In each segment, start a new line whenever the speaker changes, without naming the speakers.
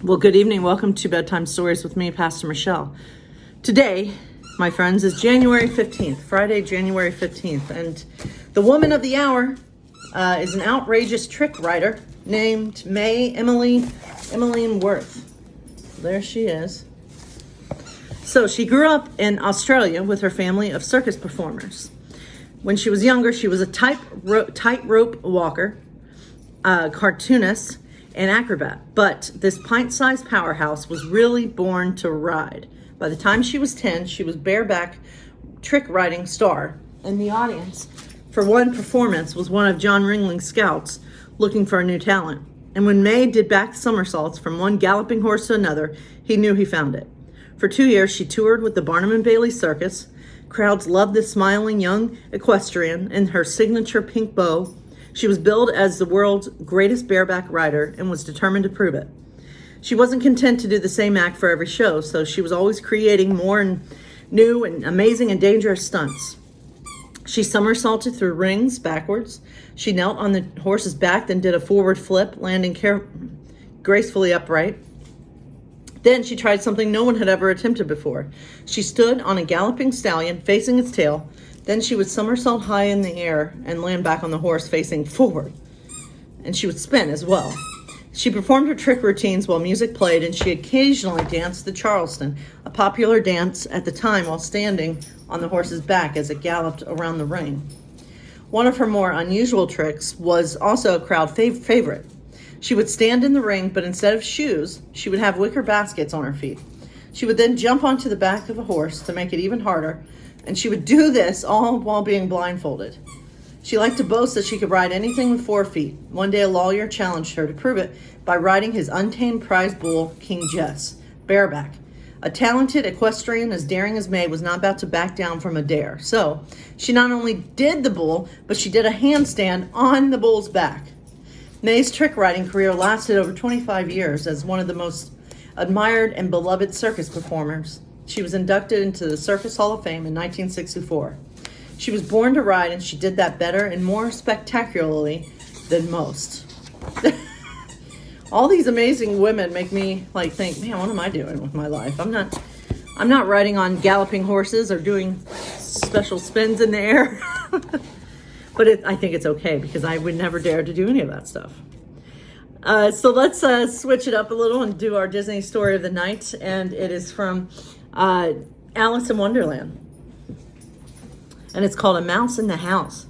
Well, good evening. Welcome to Bedtime Stories with me, Pastor Michelle. Today, my friends, is January 15th, Friday, January 15th. And the woman of the hour is an outrageous trick writer named Emmeline Worth. There she is. So she grew up in Australia with her family of circus performers. When she was younger, she was a tightrope walker, cartoonist, and acrobat, but this pint-sized powerhouse was really born to ride. By the time she was 10, she was bareback trick riding star, and the audience for one performance was one of John Ringling's scouts looking for a new talent. And when May did back somersaults from one galloping horse to another, he knew he found it. For 2 years, she toured with the Barnum and Bailey Circus. Crowds loved this smiling young equestrian and her signature pink bow. She was billed as the world's greatest bareback rider and was determined to prove it. She wasn't content to do the same act for every show, so she was always creating more and new and amazing and dangerous stunts. She somersaulted through rings backwards. She knelt on the horse's back, then did a forward flip, landing gracefully upright. Then she tried something no one had ever attempted before. She stood on a galloping stallion facing its tail. Then she would somersault high in the air and land back on the horse facing forward. And she would spin as well. She performed her trick routines while music played, and she occasionally danced the Charleston, a popular dance at the time, while standing on the horse's back as it galloped around the ring. One of her more unusual tricks was also a crowd favorite. She would stand in the ring, but instead of shoes, she would have wicker baskets on her feet. She would then jump onto the back of a horse to make it even harder, and she would do this all while being blindfolded. She liked to boast that she could ride anything with 4 feet. One day a lawyer challenged her to prove it by riding his untamed prize bull, King Jess, bareback. A talented equestrian as daring as May was not about to back down from a dare. So she not only did the bull, but she did a handstand on the bull's back. May's trick riding career lasted over 25 years as one of the most admired and beloved circus performers. She was inducted into the Circus Hall of Fame in 1964. She was born to ride, and she did that better and more spectacularly than most. All these amazing women make me think, man, what am I doing with my life? I'm not riding on galloping horses or doing special spins in the air. But I think it's okay because I would never dare to do any of that stuff. So let's switch it up a little and do our Disney story of the night, and it is from Alice in Wonderland, and it's called A Mouse in the House.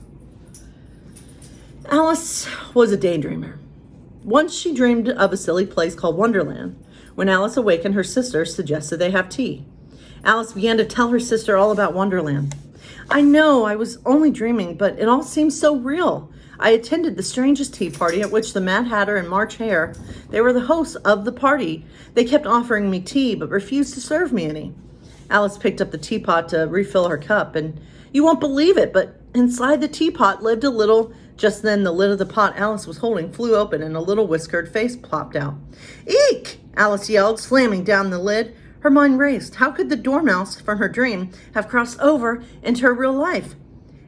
Alice was a daydreamer. Once she dreamed of a silly place called Wonderland. When Alice awakened, her sister suggested they have tea. Alice began to tell her sister all about Wonderland. I know I was only dreaming, but it all seems so real. I attended the strangest tea party at which the Mad Hatter and March Hare, they were the hosts of the party. They kept offering me tea, but refused to serve me any. Alice picked up the teapot to refill her cup, and you won't believe it, but inside the teapot lived a little. Just then, the lid of the pot Alice was holding flew open, and a little whiskered face popped out. Eek! Alice yelled, slamming down the lid. Her mind raced. How could the dormouse from her dream have crossed over into her real life?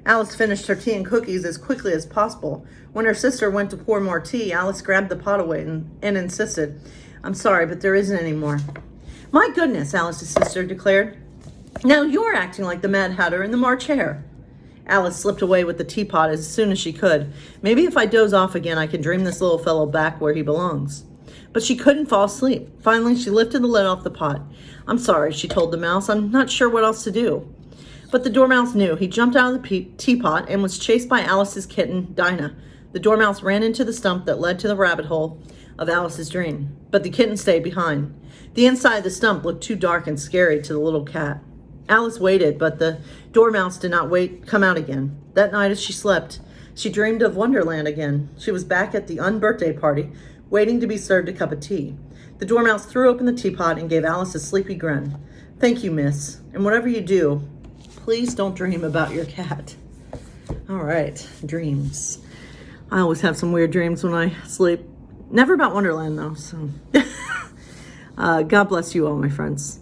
Alice finished her tea and cookies as quickly as possible. When her sister went to pour more tea, Alice grabbed the pot away and insisted, I'm sorry, but there isn't any more. My goodness, Alice's sister declared. Now you're acting like the Mad Hatter and the March Hare. Alice slipped away with the teapot as soon as she could. Maybe if I doze off again, I can dream this little fellow back where he belongs. But she couldn't fall asleep. Finally, she lifted the lid off the pot. I'm sorry, she told the mouse. I'm not sure what else to do. But the dormouse knew. He jumped out of the teapot and was chased by Alice's kitten, Dinah. The dormouse ran into the stump that led to the rabbit hole of Alice's dream. But the kitten stayed behind. The inside of the stump looked too dark and scary to the little cat. Alice waited, but the dormouse did not come out again. That night as she slept, she dreamed of Wonderland again. She was back at the unbirthday party, waiting to be served a cup of tea. The dormouse threw open the teapot and gave Alice a sleepy grin. Thank you, miss. And whatever you do, please don't dream about your cat. All right, dreams. I always have some weird dreams when I sleep. Never about Wonderland, though. So, God bless you all, my friends.